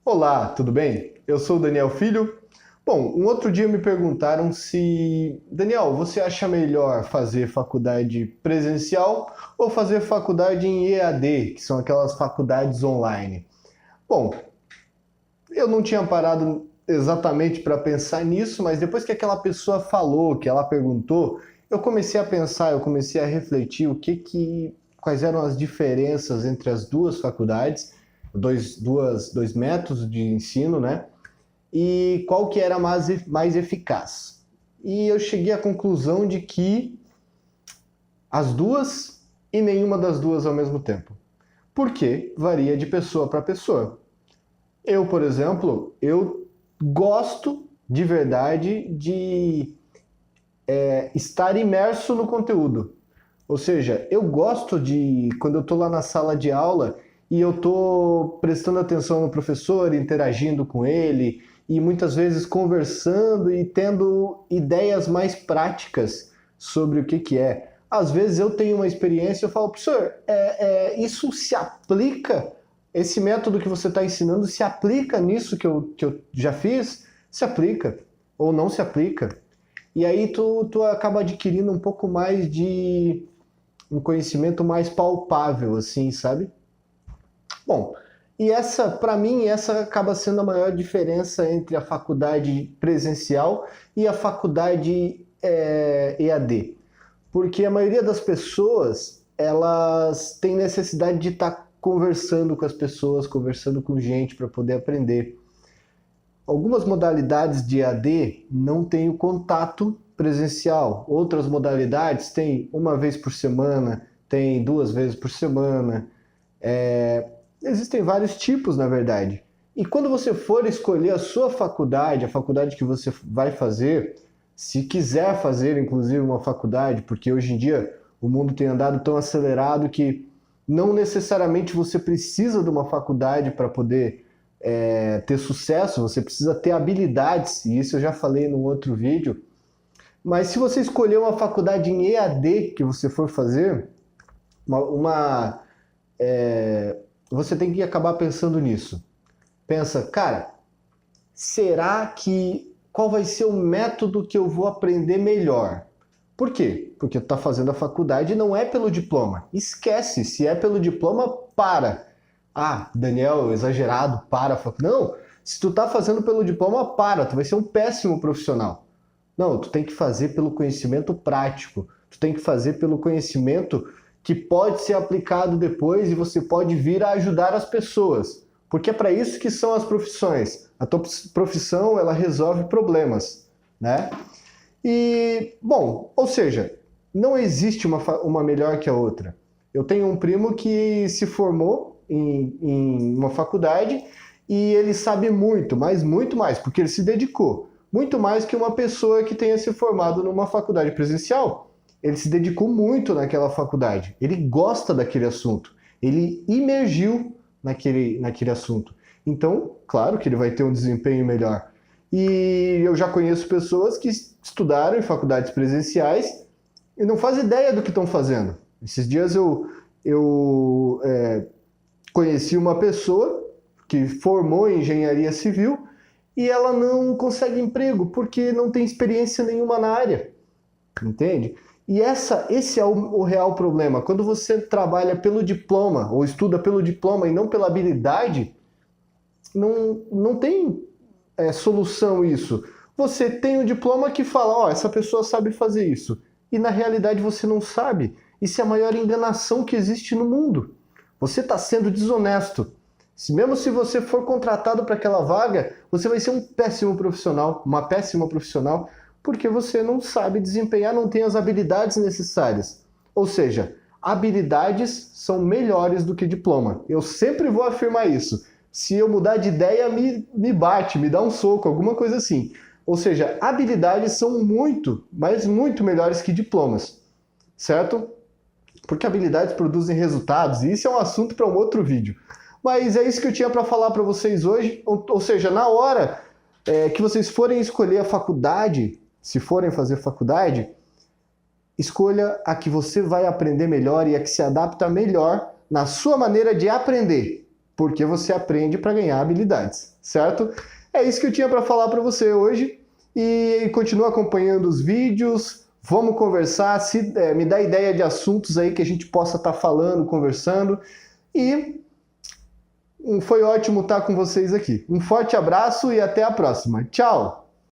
Olá, tudo bem? Eu sou o Daniel Filho. Bom, um outro dia me perguntaram se, Daniel, você acha melhor fazer faculdade presencial ou fazer faculdade em EAD, que são aquelas faculdades online? Bom, eu não tinha parado exatamente para pensar nisso, mas depois que aquela pessoa falou, que ela perguntou, eu comecei a pensar, eu comecei a refletir quais eram as diferenças entre as duas faculdades, dois métodos de ensino, né? E qual que era mais eficaz. E eu cheguei à conclusão de que as duas e nenhuma das duas ao mesmo tempo. Porque varia de pessoa para pessoa. Eu, por exemplo, eu gosto de verdade de estar imerso no conteúdo. Ou seja, eu gosto de, quando eu estou lá na sala de aula e eu estou prestando atenção no professor, interagindo com ele e muitas vezes conversando e tendo ideias mais práticas sobre o que é. Às vezes eu tenho uma experiência e eu falo, professor, isso se aplica, esse método que você está ensinando se aplica nisso que eu já fiz? Se aplica ou não se aplica. E aí tu acaba adquirindo um pouco mais de um conhecimento mais palpável, assim, sabe? Bom, e essa, para mim, essa acaba sendo a maior diferença entre a faculdade presencial e a faculdade EAD. Porque a maioria das pessoas, elas têm necessidade de estar conversando com as pessoas, conversando com gente para poder aprender. Algumas modalidades de EAD não têm o contato presencial. Outras modalidades têm uma vez por semana, tem duas vezes por semana. Existem vários tipos, na verdade. E quando você for escolher a sua faculdade, a faculdade que você vai fazer, se quiser fazer, inclusive, uma faculdade, porque hoje em dia o mundo tem andado tão acelerado que não necessariamente você precisa de uma faculdade para poder ter sucesso, você precisa ter habilidades, e isso eu já falei num outro vídeo. Mas se você escolher uma faculdade em EAD que você for fazer, você tem que acabar pensando nisso. Pensa, cara, qual vai ser o método que eu vou aprender melhor? Por quê? Porque tu está fazendo a faculdade e não é pelo diploma. Esquece, se é pelo diploma, para. Ah, Daniel, exagerado, para. Não, se tu está fazendo pelo diploma, para. Tu vai ser um péssimo profissional. Não, tu tem que fazer pelo conhecimento prático. Tu tem que fazer pelo conhecimento que pode ser aplicado depois e você pode vir a ajudar as pessoas. Porque é para isso que são as profissões. A tua profissão, ela resolve problemas, né? E, bom, ou seja, não existe uma melhor que a outra. Eu tenho um primo que se formou em uma faculdade e ele sabe muito, mas muito mais, porque ele se dedicou. Muito mais que uma pessoa que tenha se formado numa faculdade presencial. Ele se dedicou muito naquela faculdade. Ele gosta daquele assunto. Ele imergiu naquele assunto. Então, claro que ele vai ter um desempenho melhor. E eu já conheço pessoas que estudaram em faculdades presenciais e não fazem ideia do que estão fazendo. Esses dias eu conheci uma pessoa que formou em engenharia civil e ela não consegue emprego porque não tem experiência nenhuma na área, entende? E esse é o real problema. Quando você trabalha pelo diploma ou estuda pelo diploma e não pela habilidade, não tem solução isso. Você tem um diploma que fala, ó, essa pessoa sabe fazer isso. E na realidade você não sabe. Isso é a maior enganação que existe no mundo. Você está sendo desonesto. Mesmo se você for contratado para aquela vaga, você vai ser um péssimo profissional, uma péssima profissional, porque você não sabe desempenhar, não tem as habilidades necessárias. Ou seja, habilidades são melhores do que diploma. Eu sempre vou afirmar isso. Se eu mudar de ideia, me bate, me dá um soco, alguma coisa assim. Ou seja, habilidades são muito, mas muito melhores que diplomas, certo? Porque habilidades produzem resultados, e isso é um assunto para um outro vídeo. Mas é isso que eu tinha para falar para vocês hoje. Ou seja, na hora que vocês forem escolher a faculdade, se forem fazer faculdade, escolha a que você vai aprender melhor e a que se adapta melhor na sua maneira de aprender. porque você aprende para ganhar habilidades, certo? É isso que eu tinha para falar para você hoje e continua acompanhando os vídeos, vamos conversar, me dá ideia de assuntos aí que a gente possa estar falando, conversando e foi ótimo estar com vocês aqui. Um forte abraço e até a próxima. Tchau!